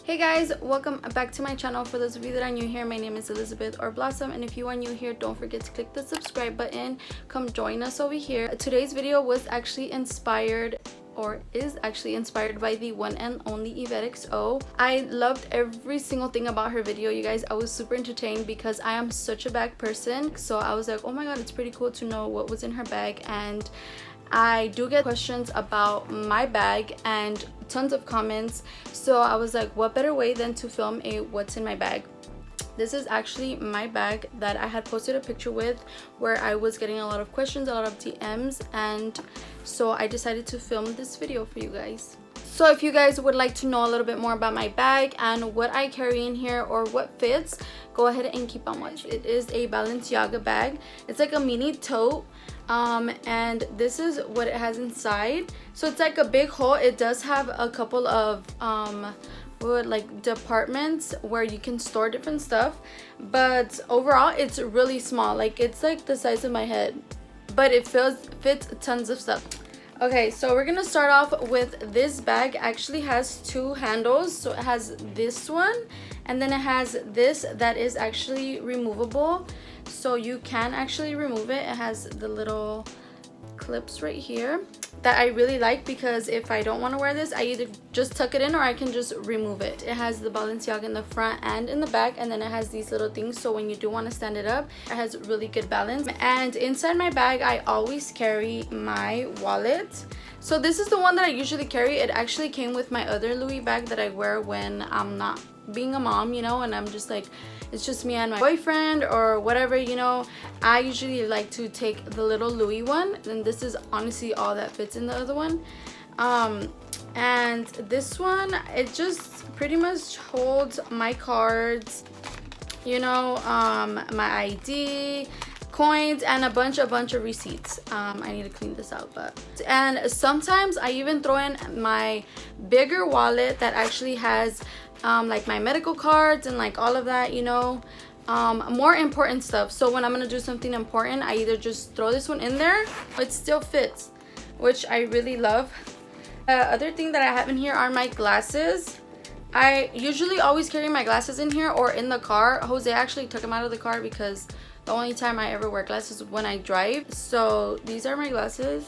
Hey guys, welcome back to my channel. For those of you that are new here, my name is Elizabeth or Blossom, and if you are new here, don't forget to click the subscribe button. Come join us over here. Today's video was actually inspired is actually inspired by the one and only Xxo. I loved every single thing about her video, you guys. I was super entertained because I am such a bag person, so I was like, oh my god, it's pretty cool to know what was in her bag. And I do get questions about my bag and tons of comments, so I was like, what better way than to film a what's in my bag. This is actually my bag that I had posted a picture with, where I was getting a lot of questions, a lot of DMs, and so I decided to film this video for you guys. So if you guys would like to know a little bit more about my bag and what I carry in here or what fits, go ahead and keep on watching. It is a Balenciaga bag. It's like a mini tote, and this is what it has inside. So it's like a big hole. It does have a couple of like departments where you can store different stuff, but overall it's really small. Like, it's like the size of my head, but it fits tons of stuff. Okay, so we're gonna start off with this bag. Actually has two handles. So it has this one, and then it has this that is actually removable, so you can actually remove it. It has the little clips right here that I really like, because if I don't want to wear this, I either just tuck it in or I can just remove it. It has the Balenciaga in the front and in the back, and then it has these little things, so when you do want to stand it up, it has really good balance. And inside my bag, I always carry my wallet. So this is the one that I usually carry. It actually came with my other Louis bag that I wear when I'm not being a mom, you know, and I'm just like, it's just me and my boyfriend or whatever, you know. I usually like to take the little Louis one, and this is honestly all that fits in the other one. And this one, it just pretty much holds my cards, you know, my ID, coins, and a bunch of receipts. I need to clean this out, and sometimes I even throw in my bigger wallet that actually has like my medical cards and like all of that, you know, more important stuff. So when I'm gonna do something important, I either just throw this one in there, it still fits, which I really love. Other thing that I have in here are my glasses. I usually always carry my glasses in here or in the car. Jose actually took them out of the car because the only time I ever wear glasses is when I drive. So these are my glasses.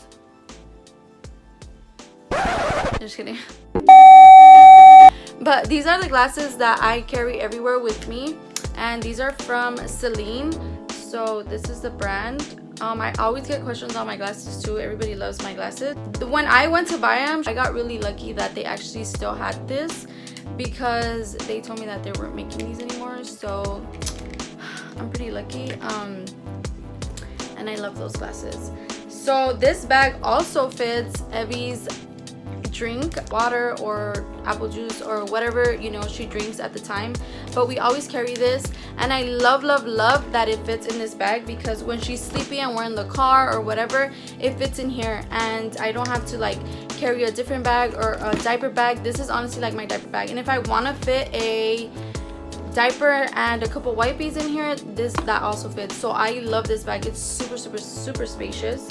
Just kidding. But these are the glasses that I carry everywhere with me, and these are from Celine. So this is the brand. I always get questions on my glasses too. Everybody loves my glasses. When I went to buy them, I got really lucky that they actually still had this, because they told me that they weren't making these anymore. So I'm pretty lucky, and I love those glasses. So this bag also fits Evie's drink, water or apple juice or whatever, you know, she drinks at the time, but we always carry this. And I love that it fits in this bag, because when she's sleepy and we're in the car or whatever, it fits in here, and I don't have to like carry a different bag or a diaper bag. This is honestly like my diaper bag, and if I want to fit a diaper and a couple wipes in here, that also fits. So I love this bag. It's super spacious.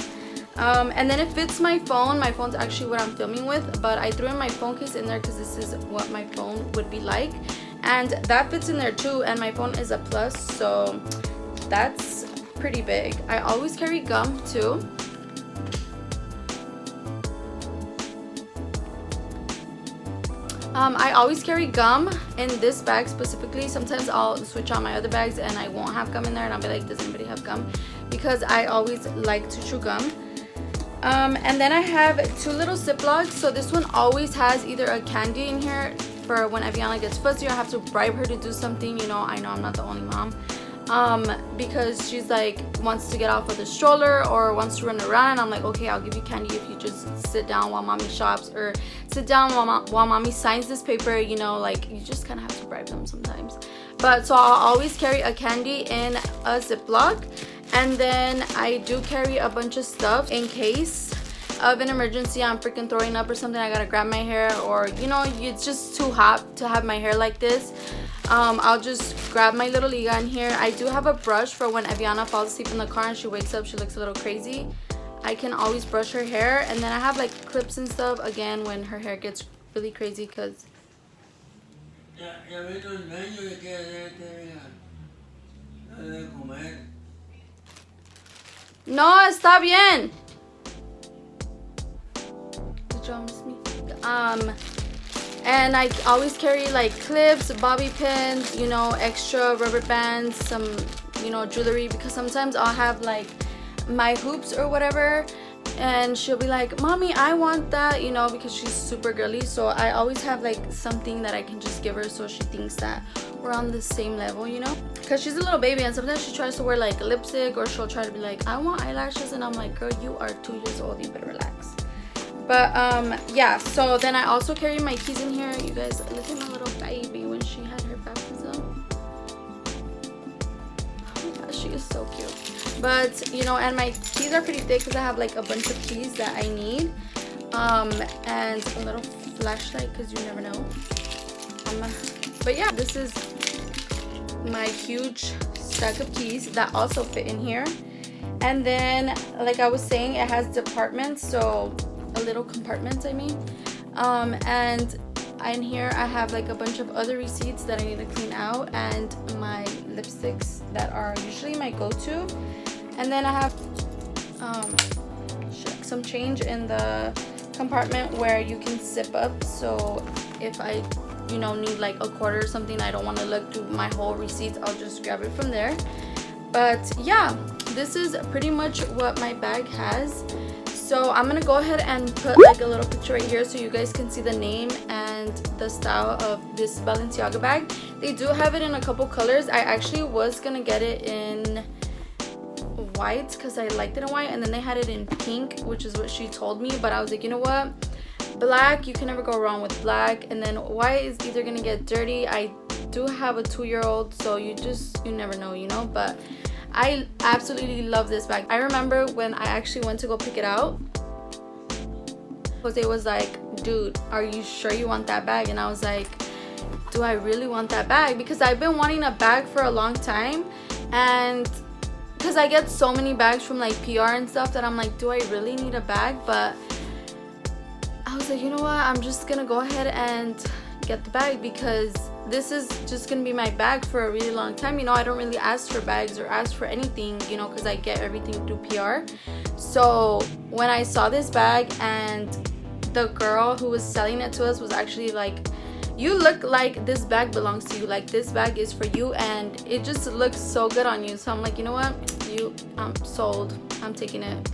And then it fits my phone. My phone's actually what I'm filming with, but I threw in my phone case in there because this is what my phone would be like, and that fits in there too. And my phone is a plus, so that's pretty big. I always carry gum too. I always carry gum in this bag specifically. Sometimes I'll switch out my other bags and I won't have gum in there, and I'll be like, does anybody have gum? Because I always like to chew gum. And then I have two little Ziplocs. So this one always has either a candy in here for when Aviana gets fussy or I have to bribe her to do something, you know. I know I'm not the only mom, because she's like wants to get off of the stroller or wants to run around, and I'm like, okay, I'll give you candy if you just sit down while mommy shops, or sit down while mommy signs this paper, you know. Like, you just kind of have to bribe them sometimes. But so I'll always carry a candy in a Ziploc. And then I do carry a bunch of stuff in case of an emergency. I'm freaking throwing up or something, I gotta grab my hair, or you know, it's just too hot to have my hair like this. I'll just grab my little liga in here. I do have a brush for when Aviana falls asleep in the car and she wakes up, she looks a little crazy. I can always brush her hair. And then I have like clips and stuff, again, when her hair gets really crazy, because Ya vino el medio y que de comer. No, está bien. Did y'all miss me? And I always carry like clips, bobby pins, you know, extra rubber bands, some, you know, jewelry, because sometimes I'll have like my hoops or whatever, and she'll be like, mommy, I want that, you know, because she's super girly. So I always have like something that I can just give her so she thinks that we're on the same level, you know, because she's a little baby and sometimes she tries to wear like lipstick, or she'll try to be like, I want eyelashes, and I'm like, girl, you are 2 years old, you better relax. But yeah, so then I also carry my keys in here. You guys, look at my little baby when she had her baptism. Oh my gosh, she is so cute. But you know, and my keys are pretty thick because I have like a bunch of keys that I need, and a little flashlight because you never know. But yeah, this is my huge stack of keys that also fit in here. And then, like I was saying, it has departments, so a little compartment, I mean, and in here I have like a bunch of other receipts that I need to clean out, and my lipsticks that are usually my go-to. And then I have some change in the compartment where you can zip up, so if I, you know, need like a quarter or something, I don't want to look through my whole receipts, I'll just grab it from there. But yeah, this is pretty much what my bag has. So I'm gonna go ahead and put like a little picture right here so you guys can see the name and the style of this Balenciaga bag. They do have it in a couple colors. I actually was gonna get it in white because I liked it in white, and then they had it in pink, which is what she told me, but I was like, you know what, black, you can never go wrong with black, and then white is either gonna get dirty. I do have a 2-year-old, so you never know, you know. But I absolutely love this bag. I remember when I actually went to go pick it out, Jose was like, dude, are you sure you want that bag? And I was like, do I really want that bag? Because I've been wanting a bag for a long time, and because I get so many bags from like PR and stuff that I'm like, do I really need a bag? But I was like, you know what, I'm just gonna go ahead and get the bag, because this is just gonna be my bag for a really long time. You know, I don't really ask for bags or ask for anything, you know, because I get everything through PR. So when I saw this bag, and the girl who was selling it to us was actually like, you look like this bag belongs to you, like this bag is for you, and it just looks so good on you. So I'm like, you know what, I'm sold, I'm taking it.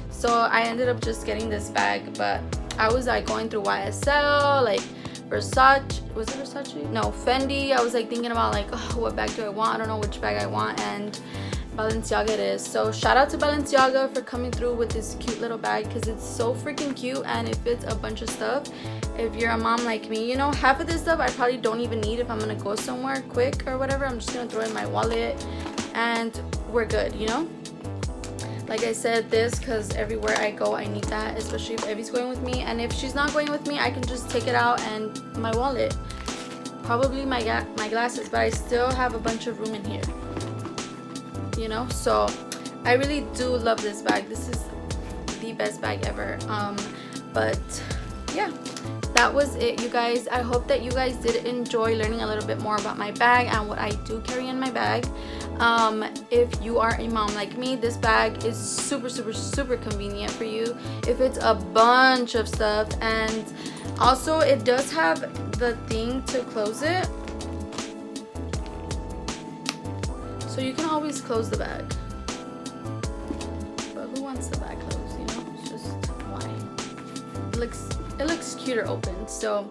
So I ended up just getting this bag. But I was like going through YSL, like Versace, was it Versace? No, Fendi. I was like thinking about like, oh, what bag do I want? I don't know which bag I want, and Balenciaga it is. So shout out to Balenciaga for coming through with this cute little bag, because it's so freaking cute and it fits a bunch of stuff. If you're a mom like me, you know, half of this stuff I probably don't even need if I'm gonna go somewhere quick or whatever. I'm just gonna throw it in my wallet and we're good, you know. Like I said, this, because everywhere I go I need that, especially if Evie's going with me. And if she's not going with me, I can just take it out and my wallet, probably my glasses, but I still have a bunch of room in here, you know. So I really do love this bag. This is the best bag ever. But yeah, that was it, you guys. I hope that you guys did enjoy learning a little bit more about my bag and what I do carry in my bag. If you are a mom like me, this bag is super convenient for you. It fits a bunch of stuff, and also it does have the thing to close it, so you can always close the bag. But who wants the bag closed, you know? It's just why. It looks cuter open. So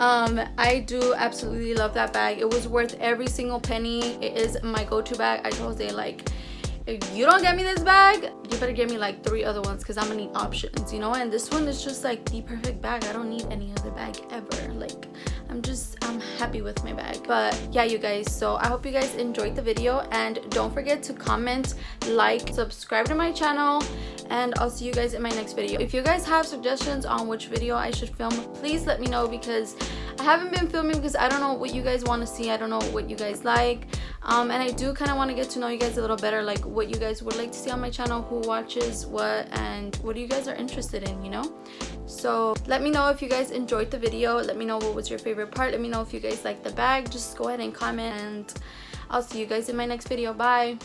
I do absolutely love that bag. It was worth every single penny. It is my go-to bag. I told Zay, like, if you don't get me this bag, you better get me like 3 other ones, because I'm gonna need options, you know. And this one is just like the perfect bag. I don't need any other bag ever. Like, I'm happy with my bag. But yeah, you guys, so I hope you guys enjoyed the video, and don't forget to comment, like, subscribe to my channel, and I'll see you guys in my next video. If you guys have suggestions on which video I should film, please let me know, because I haven't been filming because I don't know what you guys want to see. I don't know what you guys like. And I do kind of want to get to know you guys a little better, like what you guys would like to see on my channel, who watches what, and what you guys are interested in, you know. So let me know if you guys enjoyed the video. Let me know what was your favorite part. Let me know if you guys like the bag. Just go ahead and comment, and I'll see you guys in my next video. Bye.